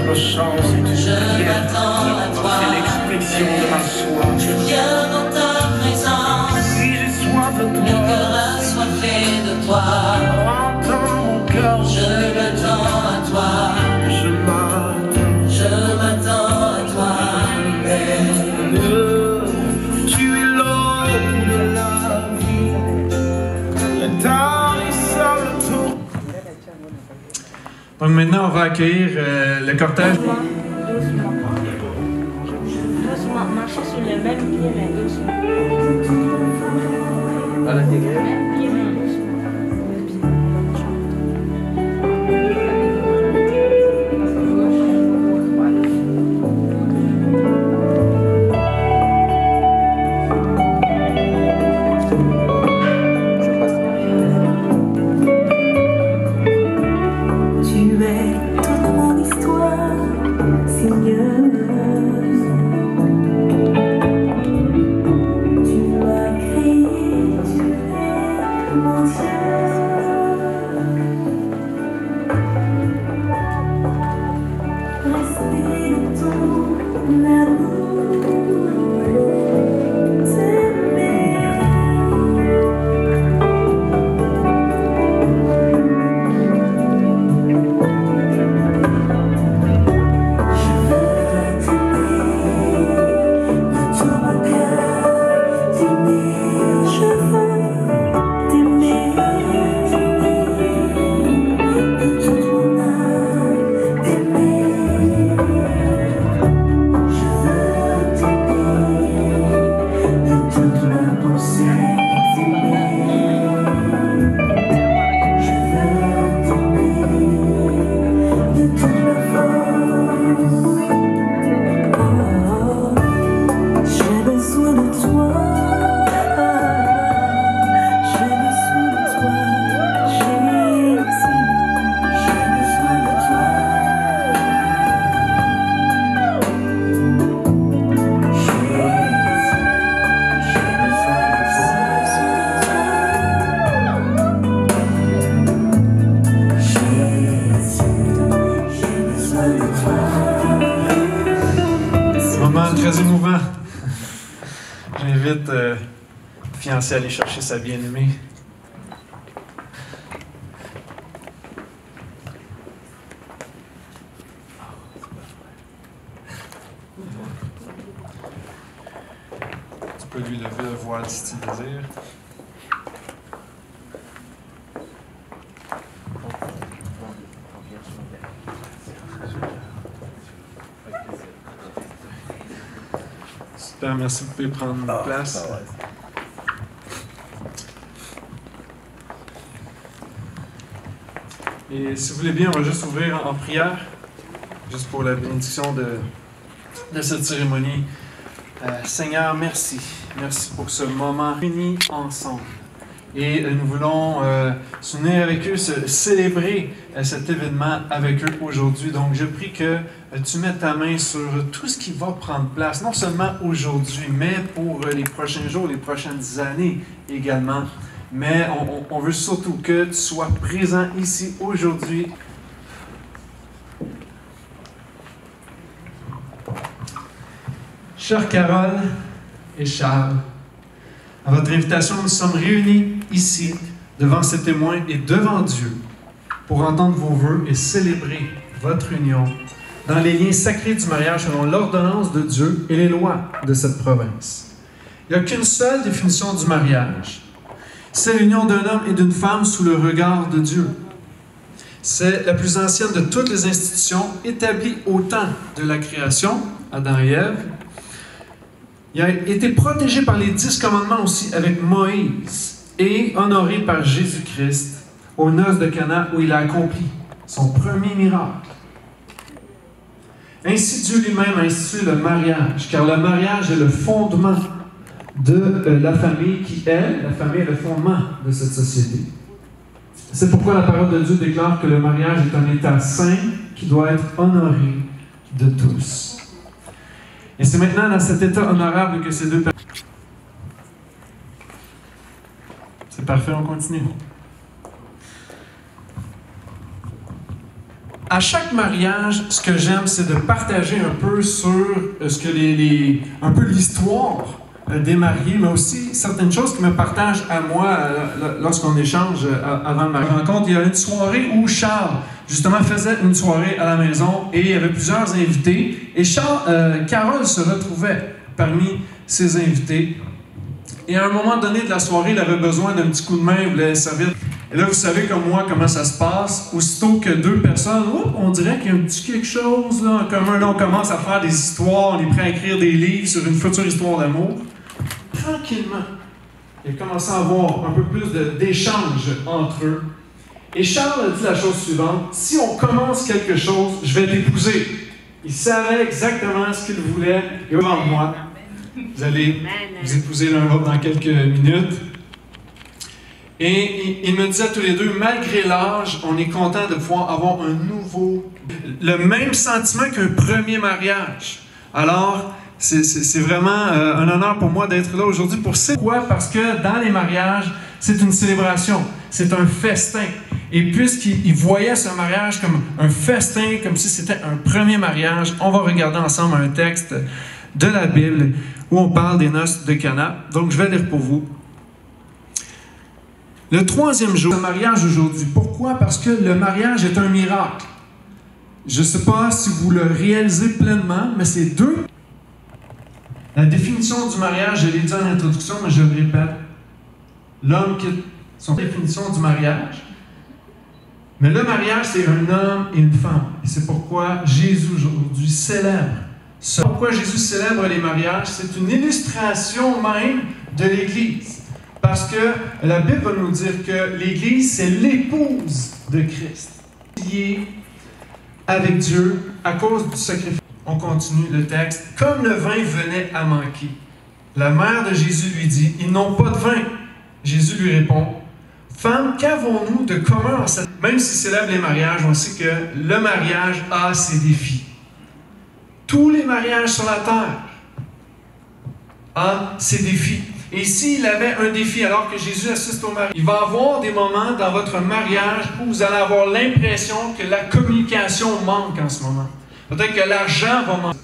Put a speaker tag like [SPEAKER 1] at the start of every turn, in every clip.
[SPEAKER 1] simple chant, c'est une prière. C'est l'expression de ma soif.
[SPEAKER 2] Je viens dans ta présence.
[SPEAKER 1] Si j'ai soif de
[SPEAKER 2] Le
[SPEAKER 1] toi,
[SPEAKER 2] cœur assoiffé de toi.
[SPEAKER 1] entends mon cœur.
[SPEAKER 2] Je m'attends à toi.
[SPEAKER 1] Je m'attends.
[SPEAKER 2] Je m'attends à toi.
[SPEAKER 1] Tu es l'eau de la vie. La tarissable tour.
[SPEAKER 3] Donc maintenant, on va accueillir le cortège.
[SPEAKER 4] Doucement. Doucement. Marchez sur le même pied, mais doucement.
[SPEAKER 3] Voilà.
[SPEAKER 4] Même pied, mais doucement.
[SPEAKER 5] Tu es toute mon histoire, Seigneur. Tu m'as créé, tu es mon Dieu. Rester de ton amour, t'aimer.
[SPEAKER 3] Moment très émouvant. J'invite le fiancé à aller chercher sa bien-aimée. Tu peux lui lever le voile si tu désires. Super, merci, vous pouvez prendre place. Et si vous voulez bien, on va juste ouvrir en prière, juste pour la bénédiction de cette cérémonie. Seigneur, merci. Merci pour ce moment réunis ensemble. Et nous voulons s'unir avec eux, célébrer cet événement avec eux aujourd'hui. Donc, je prie que tu mettes ta main sur tout ce qui va prendre place, non seulement aujourd'hui, mais pour les prochains jours, les prochaines années également. Mais on veut surtout que tu sois présent ici aujourd'hui. Chère Carole et Charles, à votre invitation, nous sommes réunis ici, devant ces témoins et devant Dieu, pour entendre vos vœux et célébrer votre union dans les liens sacrés du mariage selon l'ordonnance de Dieu et les lois de cette province. Il n'y a qu'une seule définition du mariage. C'est l'union d'un homme et d'une femme sous le regard de Dieu. C'est la plus ancienne de toutes les institutions établies au temps de la création, Adam et Ève. Il a été protégé par les 10 commandements aussi avec Moïse et honoré par Jésus-Christ aux noces de Cana où il a accompli son premier miracle. Ainsi, Dieu lui-même a institué le mariage, car le mariage est le fondement de la famille qui est, la famille est le fondement de cette société. C'est pourquoi la parole de Dieu déclare que le mariage est un état saint qui doit être honoré de tous. Et c'est maintenant dans cet état honorable que ces deux personnes... C'est parfait, on continue. À chaque mariage, ce que j'aime, c'est de partager un peu sur ce que un peu l'histoire des mariés, mais aussi certaines choses qui me partagent à moi lorsqu'on échange avant le mariage. Il y a une soirée où Charles, justement, faisait une soirée à la maison et il y avait plusieurs invités. Et Carole se retrouvait parmi ces invités. Et à un moment donné de la soirée, il avait besoin d'un petit coup de main, il voulait servir. Et là, vous savez comme moi comment ça se passe. Aussitôt que deux personnes, on dirait qu'il y a un petit quelque chose là, en commun. Là, on commence à faire des histoires, on est prêt à écrire des livres sur une future histoire d'amour. Tranquillement, il a commencé à avoir un peu plus d'échanges entre eux. Et Charles a dit la chose suivante: si on commence quelque chose, je vais t'épouser. Il savait exactement ce qu'il voulait. Et devant moi, vous allez vous épouser l'un l'autre dans quelques minutes. Et il me disait à tous les deux, malgré l'âge, on est content de pouvoir avoir le même sentiment qu'un premier mariage. Alors, c'est vraiment un honneur pour moi d'être là aujourd'hui. Pourquoi? Parce que dans les mariages, c'est une célébration, c'est un festin. Et puisqu'il voyait ce mariage comme un festin, comme si c'était un premier mariage, on va regarder ensemble un texte de la Bible où on parle des noces de Cana. Donc, je vais lire pour vous. Le troisième jour, le mariage aujourd'hui. Pourquoi? Parce que le mariage est un miracle. Je ne sais pas si vous le réalisez pleinement, mais c'est deux. La définition du mariage, je l'ai dit en introduction, mais je le répète. L'homme quitte son définition du mariage. Mais le mariage, c'est un homme et une femme. Et c'est pourquoi Jésus aujourd'hui célèbre. Pourquoi Jésus célèbre les mariages? C'est une illustration même de l'Église. Parce que la Bible va nous dire que l'Église, c'est l'épouse de Christ. Liée avec Dieu à cause du sacrifice. On continue le texte. Comme le vin venait à manquer, la mère de Jésus lui dit, ils n'ont pas de vin. Jésus lui répond, femme, qu'avons-nous de commun en cette... Même s'il célèbre les mariages, on sait que le mariage a ses défis. Tous les mariages sur la terre ont ses défis. Et ici, il avait un défi alors que Jésus assiste au mariage. Il va y avoir des moments dans votre mariage où vous allez avoir l'impression que la communication manque en ce moment. Peut-être que l'argent va manquer.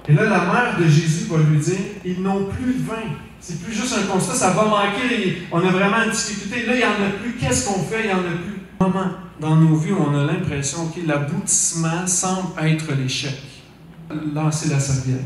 [SPEAKER 3] Et là, la mère de Jésus va lui dire, ils n'ont plus de vin. C'est plus juste un constat, ça va manquer. On a vraiment une difficulté. Là, il n'y en a plus. Qu'est-ce qu'on fait? Il n'y en a plus. Moment dans nos vies où on a l'impression que l'aboutissement semble être l'échec. Lancer la serviette.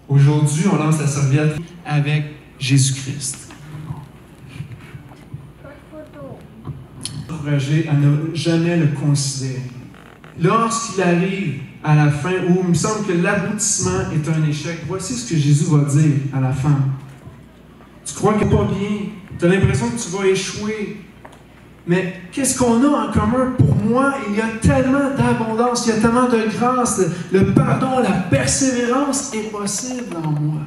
[SPEAKER 3] Aujourd'hui, on lance la serviette avec Jésus-Christ. Encourager à ne jamais le considérer. Lorsqu'il arrive à la fin, où il me semble que l'aboutissement est un échec, voici ce que Jésus va dire à la femme. Tu crois qu'il n'est pas bien, tu as l'impression que tu vas échouer. Mais qu'est-ce qu'on a en commun? Pour moi, il y a tellement d'abondance, il y a tellement de grâce, le pardon, la persévérance est possible en moi.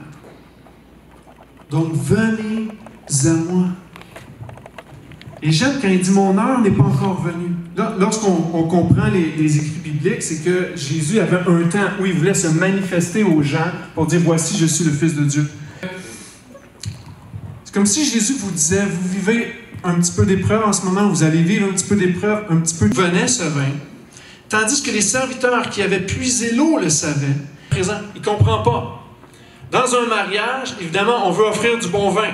[SPEAKER 3] Donc, venez à moi. Et j'aime quand il dit « Mon heure n'est pas encore venue ». Lorsqu'on comprend les écrits bibliques, c'est que Jésus avait un temps où il voulait se manifester aux gens pour dire « Voici, je suis le Fils de Dieu ». C'est comme si Jésus vous disait « Vous vivez un petit peu d'épreuve en ce moment, vous allez vivre un petit peu d'épreuve, un petit peu de venait ce vin. » Tandis que les serviteurs qui avaient puisé l'eau le savaient. Présent, il ne comprend pas. Dans un mariage, évidemment, on veut offrir du bon vin.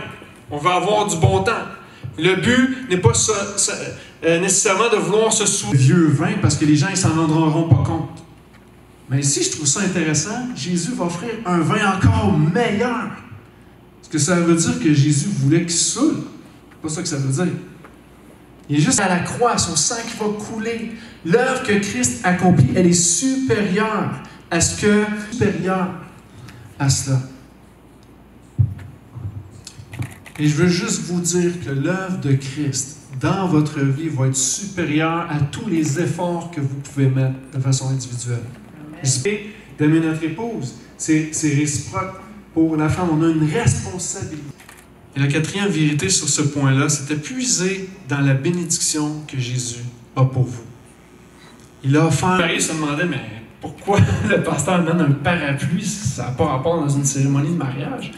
[SPEAKER 3] On veut avoir du bon temps. Le but n'est pas nécessairement de vouloir se souvenir du vieux vin parce que les gens ne s'en rendront pas compte. Mais ici, je trouve ça intéressant. Jésus va offrir un vin encore meilleur. Est-ce que ça veut dire que Jésus voulait qu'il saoule? C'est pas ça que ça veut dire. Il est juste à la croix, son sang qui va couler. L'œuvre que Christ accomplit, elle est supérieure à cela. Et je veux juste vous dire que l'œuvre de Christ dans votre vie va être supérieure à tous les efforts que vous pouvez mettre de façon individuelle. D'aimer notre épouse, c'est réciproque. Pour la femme, on a une responsabilité. Et la quatrième vérité sur ce point-là, c'était puiser dans la bénédiction que Jésus a pour vous. Il a offert... Marie se demandait, mais pourquoi le pasteur donne un parapluie si ça n'a pas rapport dans une cérémonie de mariage?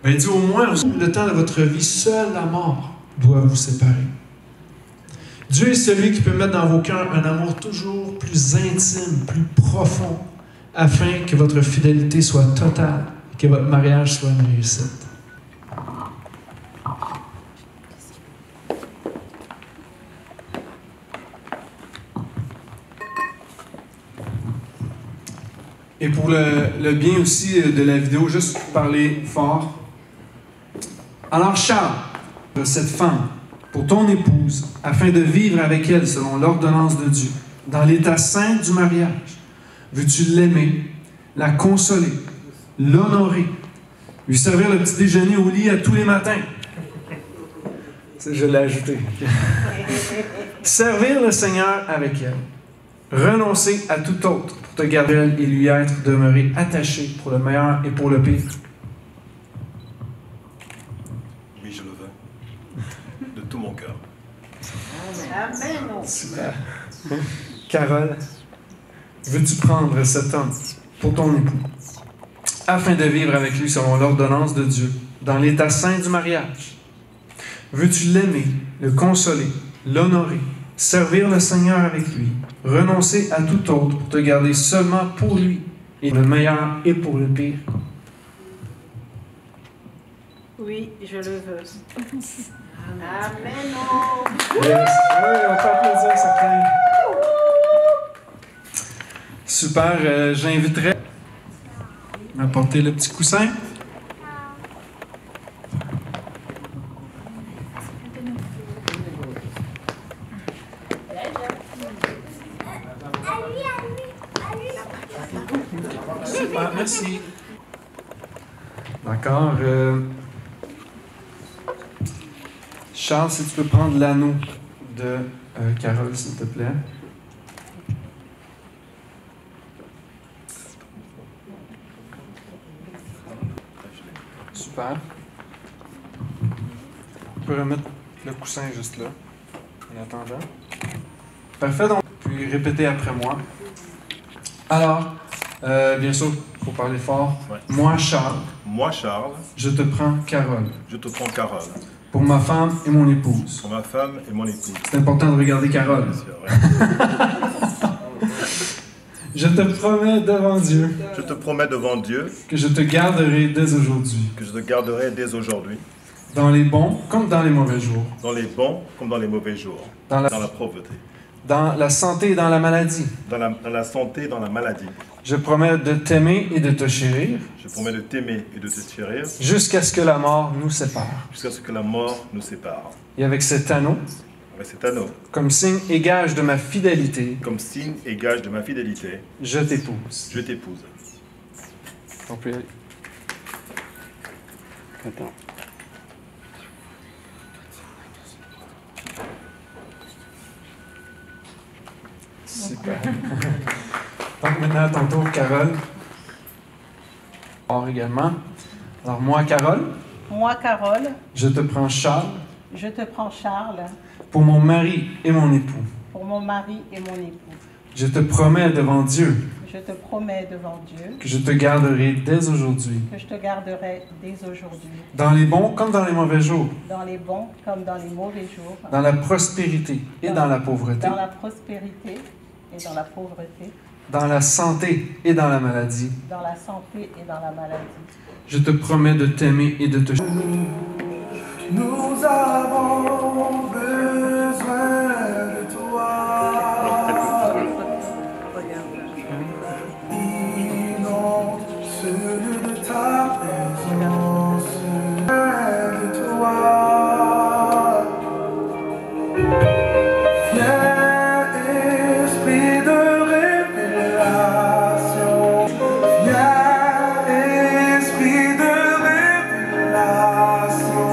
[SPEAKER 3] Ben, il dit au moins, le temps de votre vie, seule la mort doit vous séparer. Dieu est celui qui peut mettre dans vos cœurs un amour toujours plus intime, plus profond, afin que votre fidélité soit totale et que votre mariage soit une réussite. Et pour le bien aussi de la vidéo, juste parler fort. Alors Charles, de cette femme, pour ton épouse, afin de vivre avec elle selon l'ordonnance de Dieu, dans l'état saint du mariage, veux-tu l'aimer, la consoler, l'honorer, lui servir le petit déjeuner au lit à tous les matins? Je l'ai ajouté. Servir le Seigneur avec elle. Renoncer à tout autre pour te garder elle et lui être demeuré attaché pour le meilleur et pour le pire.
[SPEAKER 6] Oui, je le veux. De tout mon cœur.
[SPEAKER 4] Amen.
[SPEAKER 3] Super. Carole, veux-tu prendre cet homme pour ton époux, afin de vivre avec lui selon l'ordonnance de Dieu, dans l'état saint du mariage? Veux-tu l'aimer, le consoler, l'honorer, servir le Seigneur avec lui, renoncer à tout autre pour te garder seulement pour lui, et le meilleur et pour le pire?
[SPEAKER 4] Oui, je le veux. Amen.
[SPEAKER 3] Yes. Oui, on peut applaudir certains. Super, j'inviterais à porter le petit coussin. Super, merci. D'accord. Charles, si tu peux prendre l'anneau de Carole, s'il te plaît. Super. On peut remettre le coussin juste là, en attendant. Parfait, donc, puis répétez après moi. Alors, bien sûr, il faut parler fort.
[SPEAKER 6] Ouais.
[SPEAKER 3] Moi, Charles,
[SPEAKER 6] Moi, Charles,
[SPEAKER 3] je te prends Carole,
[SPEAKER 6] je te prends Carole.
[SPEAKER 3] pour ma femme et mon épouse.
[SPEAKER 6] Pour ma femme et mon épouse.
[SPEAKER 3] C'est important de regarder Carole.
[SPEAKER 6] Bien sûr, ouais.
[SPEAKER 3] Je te promets devant Dieu
[SPEAKER 6] Je te promets devant Dieu
[SPEAKER 3] que je te garderai dès aujourd'hui,
[SPEAKER 6] que je te garderai dès aujourd'hui,
[SPEAKER 3] dans les bons comme dans les mauvais jours,
[SPEAKER 6] dans les bons comme dans les mauvais jours,
[SPEAKER 3] dans
[SPEAKER 6] dans la
[SPEAKER 3] la,
[SPEAKER 6] pauvreté,
[SPEAKER 3] dans la santé et dans la maladie.
[SPEAKER 6] dans la santé, dans la maladie.
[SPEAKER 3] Je promets de t'aimer et de te chérir
[SPEAKER 6] Je promets de t'aimer et de te chérir
[SPEAKER 3] jusqu'à ce que la mort nous sépare.
[SPEAKER 6] jusqu'à ce que la mort nous sépare.
[SPEAKER 3] Et avec cet anneau,
[SPEAKER 6] Avec cet anneau,
[SPEAKER 3] comme signe et gage de ma fidélité,
[SPEAKER 6] comme signe et gage de ma fidélité,
[SPEAKER 3] je t'épouse.
[SPEAKER 6] je t'épouse.
[SPEAKER 3] On peut y aller. Attends. Super. Donc maintenant, à ton tour, Carole. Or également. Alors moi, Carole,
[SPEAKER 7] Moi, Carole,
[SPEAKER 3] je te prends Charles
[SPEAKER 7] je te prends Charles
[SPEAKER 3] pour mon mari et mon époux.
[SPEAKER 7] pour mon mari et mon époux.
[SPEAKER 3] Je te promets devant Dieu
[SPEAKER 7] Je te promets devant Dieu
[SPEAKER 3] que je te garderai dès aujourd'hui,
[SPEAKER 7] que je te garderai dès aujourd'hui,
[SPEAKER 3] dans les bons comme dans les mauvais jours,
[SPEAKER 7] dans les bons comme dans les mauvais jours,
[SPEAKER 3] dans la prospérité et dans la pauvreté,
[SPEAKER 7] dans la prospérité et dans la pauvreté,
[SPEAKER 3] dans la santé et dans la maladie.
[SPEAKER 7] dans la santé et dans la maladie.
[SPEAKER 3] Je te promets de t'aimer et de te...
[SPEAKER 8] Nous avons besoin de toi. Inonde celui de ta présence. De toi. Viens, esprit de révélation. Viens, esprit de révélation.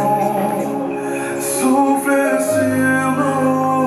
[SPEAKER 8] Souffle sur nous,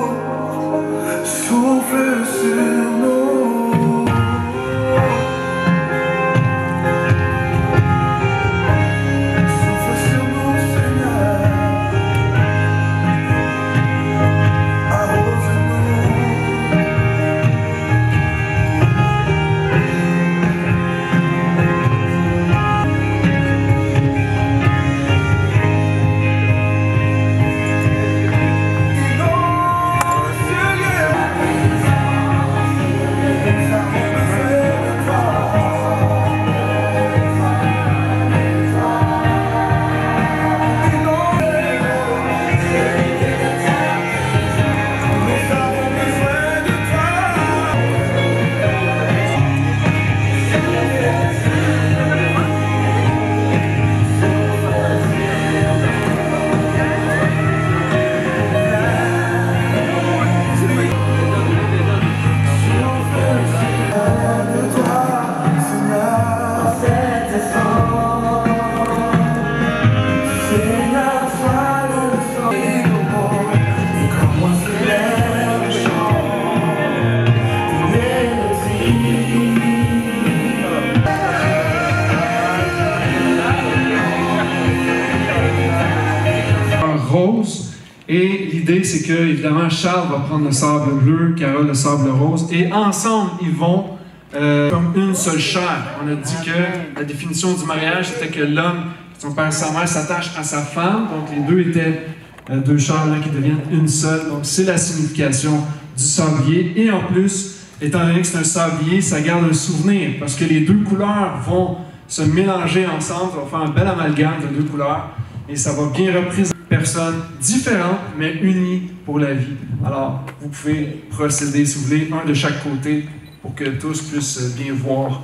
[SPEAKER 3] c'est que, évidemment, Charles va prendre le sable bleu, Carole le sable rose, et ensemble, ils vont comme une seule chair. On a dit que la définition du mariage, c'était que l'homme, son père et sa mère, s'attachent à sa femme. Donc, les deux étaient deux chairs là, qui deviennent une seule. Donc, c'est la signification du sablier. Et en plus, étant donné que c'est un sablier, ça garde un souvenir, parce que les deux couleurs vont se mélanger ensemble, ça va faire un bel amalgame de deux couleurs, et ça va bien représenter des personnes différentes, mais unies pour la vie. Alors, vous pouvez procéder, si vous voulez, un de chaque côté, pour que tous puissent bien voir.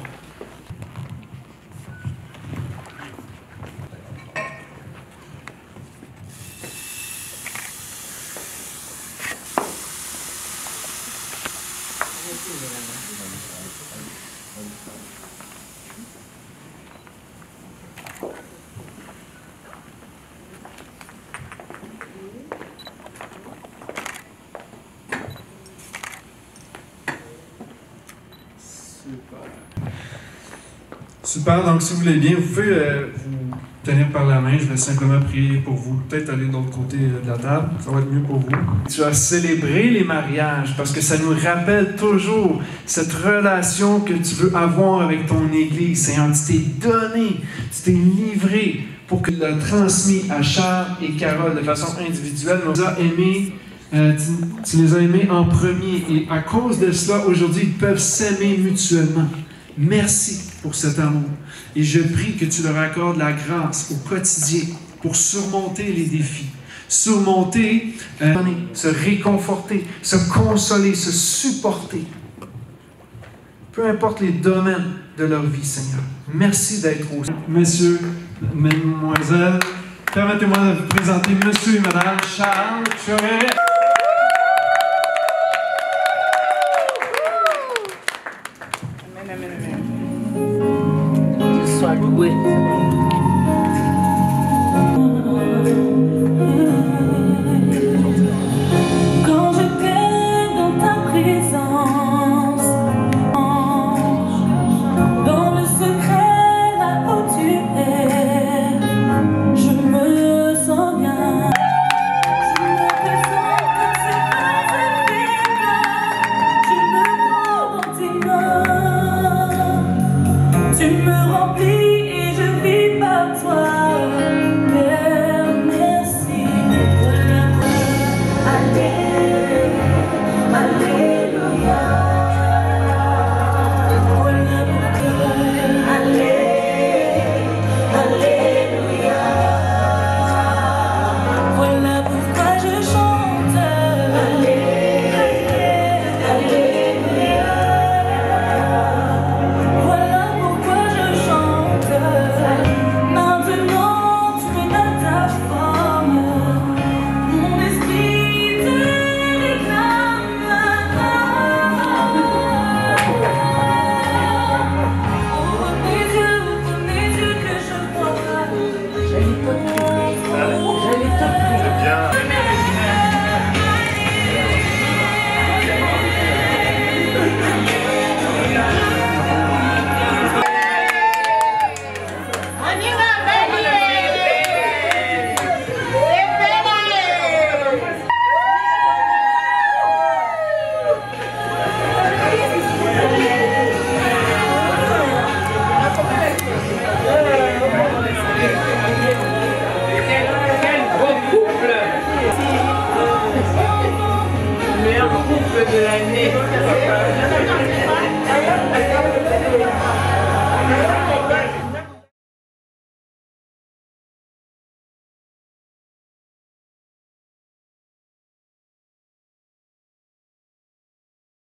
[SPEAKER 3] Super, donc si vous voulez bien, vous pouvez vous tenir par la main. Je vais simplement prier pour vous. Peut-être aller de l'autre côté de la table, ça va être mieux pour vous. Tu as célébré les mariages parce que ça nous rappelle toujours cette relation que tu veux avoir avec ton Église. Seigneur, tu t'es donné, tu t'es livré pour que tu l'as transmis à Charles et Carole de façon individuelle. Tu les as aimés. Tu les as aimés en premier et à cause de cela, aujourd'hui, ils peuvent s'aimer mutuellement. Merci pour cet amour. Et je prie que tu leur accordes la grâce au quotidien pour surmonter les défis, surmonter, se réconforter, se consoler, se supporter. Peu importe les domaines de leur vie, Seigneur. Merci d'être au... Messieurs, mesdemoiselles, permettez-moi de vous présenter Monsieur et Madame Charles Choret.
[SPEAKER 5] Quand je t'ai dans ta présence, dans le secret là où tu es, je me sens bien. Je me présente comme c'est pas un je me prends dans tes mains, tu me remplis.
[SPEAKER 1] De l'année.